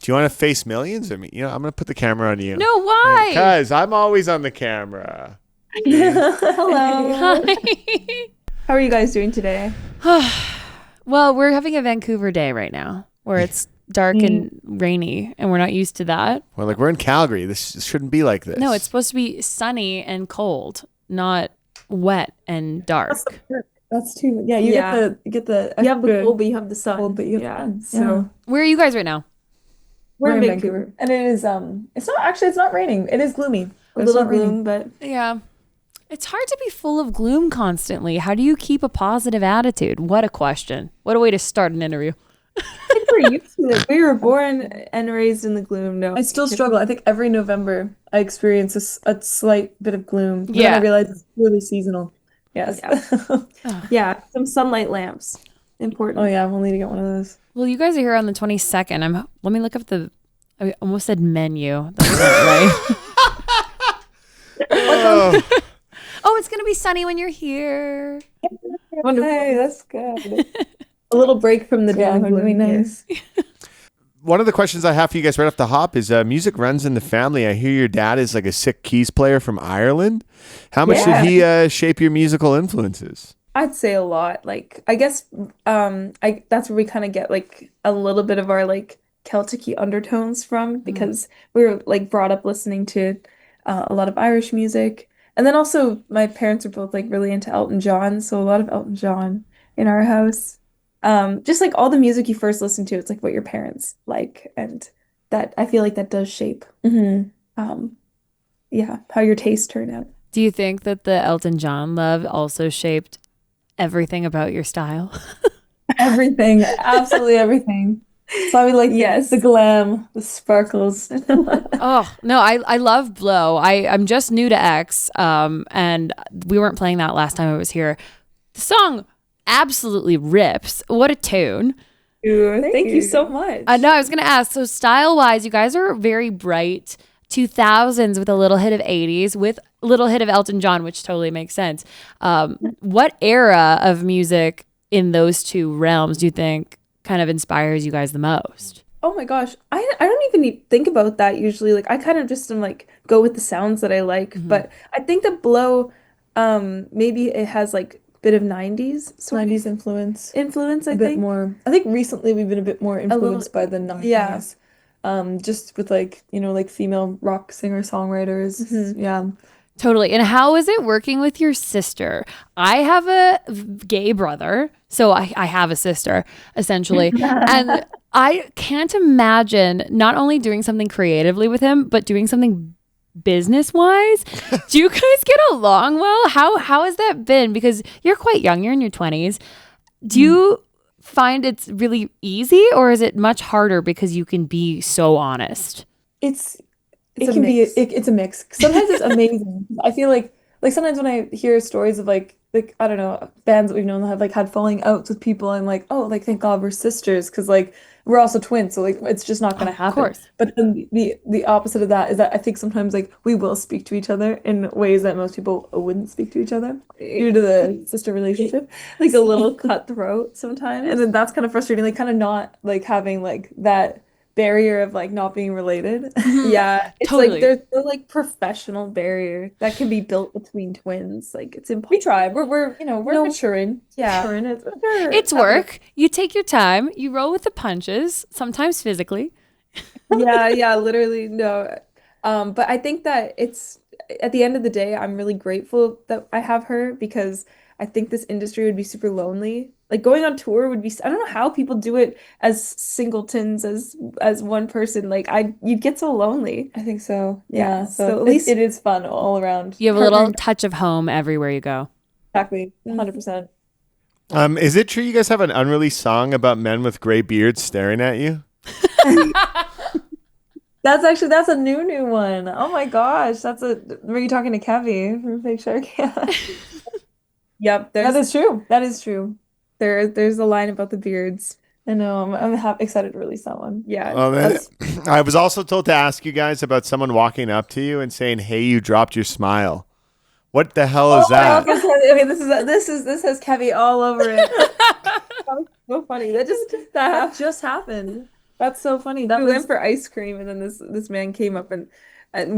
Do you want to face millions or me? You know, I'm going to put the camera on you. No, why? Because I'm always on the camera. Hello. Hi. How are you guys doing today? Well, we're having a Vancouver day right now where it's dark and rainy, and we're not used to that. Well, like we're in Calgary. This shouldn't be like this. No, it's supposed to be sunny and cold, not wet and dark. That's too. Yeah, you get the. You have the extra cold, but you have the sun. cold, but you have fun. So Where are you guys right now? We're in Vancouver, and it is. It's not raining. It is gloomy. a little gloom, but Yeah. It's hard to be full of gloom constantly. How do you keep a positive attitude? What a question. What a way to start an interview. I think we're used to it. We were born and raised in the gloom. No, I still struggle. I think every November I experience a slight bit of gloom. But Yeah. then I realize it's really seasonal. Yes. Yeah, some sunlight lamps. Important. Oh yeah, we'll need to get one of those. Well, you guys are here on the 22nd. Let me look up I almost said menu. That wasn't right. Oh, it's going to be sunny when you're here. Wonderful. Hey, that's good. A little break from the Yeah, doom. would be nice. One of the questions I have for you guys right off the hop is music runs in the family. I hear your dad is like a sick keys player from Ireland. How much did he shape your musical influences? I'd say a lot. Like, I guess that's where we kind of get like a little bit of our like Celtic-y undertones from, because we were like brought up listening to a lot of Irish music. And then also my parents are both like really into Elton John, so a lot of Elton John in our house. Just like all the music you first listen to, it's like what your parents like, and that I feel like that does shape how your tastes turn out. Do you think that the Elton John love also shaped everything about your style? Everything, absolutely everything. So I would like the glam, the sparkles. Oh, no, I love Blow. I'm just new to X, and we weren't playing that last time I was here. The song absolutely rips. What a tune. Thank you so much. No, I was going to ask, so style-wise, you guys are very bright 2000s with a little hit of 80s with a little hit of Elton John, which totally makes sense. What era of music in those two realms do you think kind of inspires you guys the most? Oh my gosh, I don't even think about that usually. Like I kind of just am like go with the sounds that I like. But I think that Blow, maybe it has like a bit of 90s 90s influence. I A think. bit more. I think recently we've been a bit more influenced by the 90s. Yeah. Just with like, like female rock singer-songwriters. Yeah. Totally. And how is it working with your sister? I have a gay brother, so I have a sister, essentially. And I can't imagine not only doing something creatively with him, but doing something business-wise. Do you guys get along well? How has that been? Because you're quite young. You're in your 20s. Do you find it's really easy, or is it much harder because you can be so honest? It's a mix. Sometimes it's amazing. I feel like sometimes when I hear stories of like I don't know, bands that we've known that have like had falling outs with people, I'm like, oh, like thank God we're sisters, because like we're also twins, so like it's just not gonna happen. Of course. But then the opposite of that is that I think sometimes like we will speak to each other in ways that most people wouldn't speak to each other due to the sister relationship. Like a little cutthroat sometimes. And then that's kind of frustrating, like kind of not like having like that barrier of like not being related. Yeah, it's Totally. like there's no like professional barrier that can be built between twins. Like it's impossible. We try. We're maturing. Yeah. Maturing. It's work. You take your time. You roll with the punches, sometimes physically. Yeah, literally no. But I think that it's at the end of the day, I'm really grateful that I have her, because I think this industry would be super lonely. Like going on tour would be, I don't know how people do it as singletons, as one person. Like you'd get so lonely. I think so. Yeah. Yeah. So at least it is fun all around. You have a little touch of home everywhere you go. Exactly. 100%. Is it true you guys have an unreleased song about men with gray beards staring at you? That's a new one. Oh my gosh. Were you talking to Kevy from Fake Shark? Yeah. Yep. That is true. That is true. There's a line about the beards. I know. I'm excited to release that one. Yeah. Well, then, I was also told to ask you guys about someone walking up to you and saying, "Hey, you dropped your smile." What the hell is that? Okay, this has Kevy all over it. So funny. That just happened. That's so funny. We went for ice cream, and then this man came up and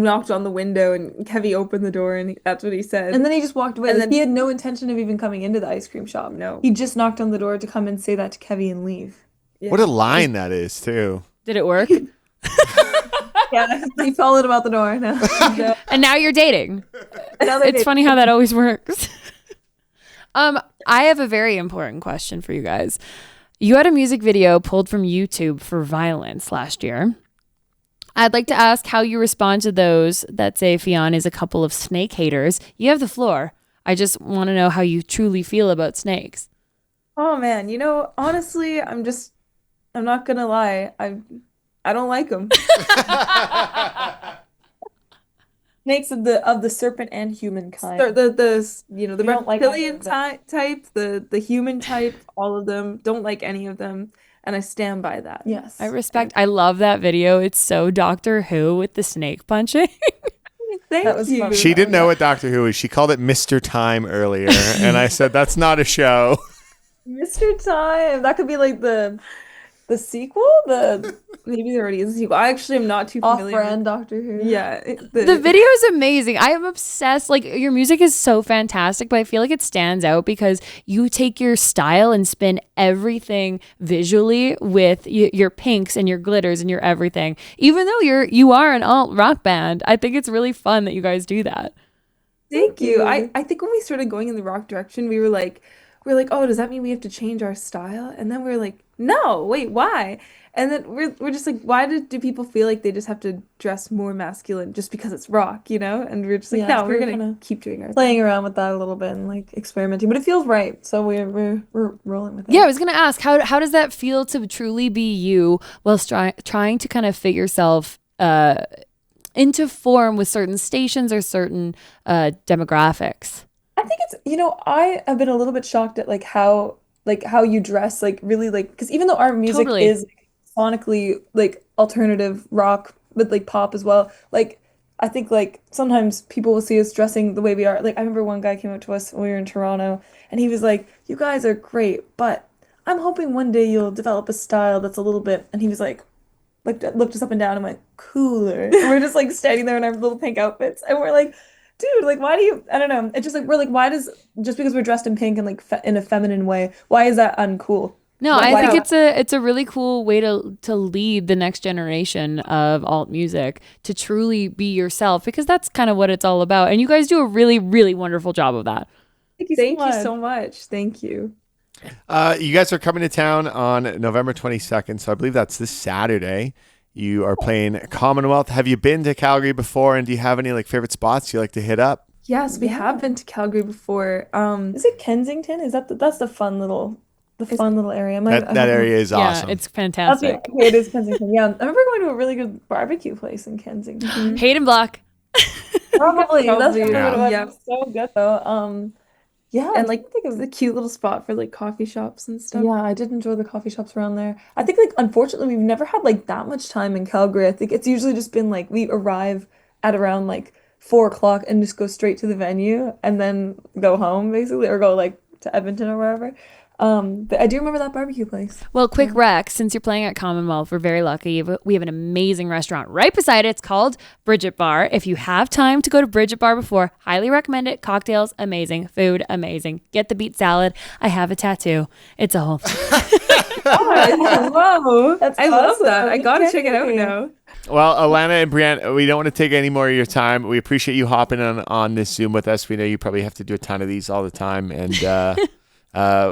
knocked on the window, and Kevy opened the door, and that's what he said. And then he just walked away. And Like, then he had no intention of even coming into the ice cream shop. No. He just knocked on the door to come and say that to Kevy and leave. What a line that is, too. Did it work? Yeah, He followed him out the door. No. And now you're dating. Now they're It's funny how that always works. I have a very important question for you guys. You had a music video pulled from YouTube for violence last year. I'd like to ask how you respond to those that say Fionn is a couple of snake haters. You have the floor. I just want to know how you truly feel about snakes. Oh man, honestly, I'm not gonna lie. I don't like them. snakes of the serpent and human kind. The don't like any reptilian of them. type, the human type, all of them. Don't like any of them, and I stand by that. Yes. I love that video. It's so Doctor Who with the snake punching. Thank That was you. fun. She didn't know what Doctor Who is. She called it Mr. Time earlier. And I said, that's not a show. Mr. Time. That could be like the sequel, Maybe there already is a sequel. I actually am not too familiar. off-brand Doctor Who. Yeah, The video is amazing. I am obsessed. Like, your music is so fantastic, but I feel like it stands out because you take your style and spin everything visually with your pinks and your glitters and your everything. Even though you are an alt rock band, I think it's really fun that you guys do that. Thank you. I think when we started going in the rock direction, we were like, oh, does that mean we have to change our style? And then we were like, no, wait, why? And then we're just like, why do people feel like they just have to dress more masculine just because it's rock, And we're just like, Yeah, no, so we're we're gonna kinda keep doing our Playing around with that a little bit and like experimenting, but it feels right. So we're rolling with it. Yeah, I was gonna ask how does that feel to truly be you whilst trying to kind of fit yourself into form with certain stations or certain demographics? I think it's, I have been a little bit shocked at how you dress, like really because even though our music Totally. is sonically like alternative rock, but like pop as well, like I think like sometimes people will see us dressing the way we are. Like I remember one guy came up to us when we were in Toronto and he was like, "You guys are great, but I'm hoping one day you'll develop a style that's a little bit," and he was like, looked us up and down and went, "Cooler." And we're just like standing there in our little pink outfits and we're like, dude, like, why do you, I don't know. It's just like, we're like, why just because we're dressed in pink and like in a feminine way, why is that uncool? No, Like, I why think not? it's a really cool way to lead the next generation of alt music to truly be yourself, because that's kind of what it's all about. And you guys do a really, really wonderful job of that. Thank you Thank so you much. so much. Thank you. You guys are coming to town on November 22nd. So I believe that's this Saturday. You are playing Commonwealth. Have you been to Calgary before? And do you have any like favorite spots you like to hit up? Yes, we Yeah. have been to Calgary before. Is it Kensington? Is that's the fun little area? That area is awesome. Yeah, it's That's fantastic. okay, it is Kensington. Yeah, I remember going to a really good barbecue place in Kensington. Hayden Block. Probably. That's Probably, probably what it was. yeah. It was so good though. Yeah, And like I think it was the cute little spot for like coffee shops and stuff. Yeah, I did enjoy the coffee shops around there. I think like unfortunately we've never had like that much time in Calgary. I think it's usually just been like we arrive at around like 4 o'clock and just go straight to the venue and then go home basically, or go like to Edmonton or wherever. But I do remember that barbecue place. Well, quick rec, since you're playing at Commonwealth, we're very lucky. We have an amazing restaurant right beside it. It's called Bridget Bar. If you have time to go to Bridget Bar before, highly recommend it. Cocktails, amazing. Food, amazing. Get the beet salad. I have a tattoo. It's a whole Whoa, That's I love awesome. that. I gotta check it out Okay. now. Well, Alana and Brienne, we don't want to take any more of your time. We appreciate you hopping on this Zoom with us. We know you probably have to do a ton of these all the time. And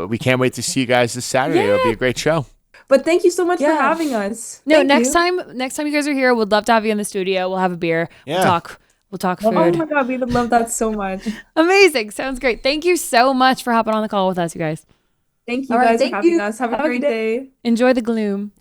we can't wait to see you guys this Saturday. It'll be a great show. But thank you so much for Yeah. having us. No, Thank next you. time you guys are here, we'd love to have you in the studio. We'll have a beer. Yeah. We'll talk Oh food. my God, we would love that so much. Amazing. Sounds great. Thank you so much for hopping on the call with us, you guys. Thank you All right, guys for thank having you. us. Have a Have a great good day. Enjoy the gloom.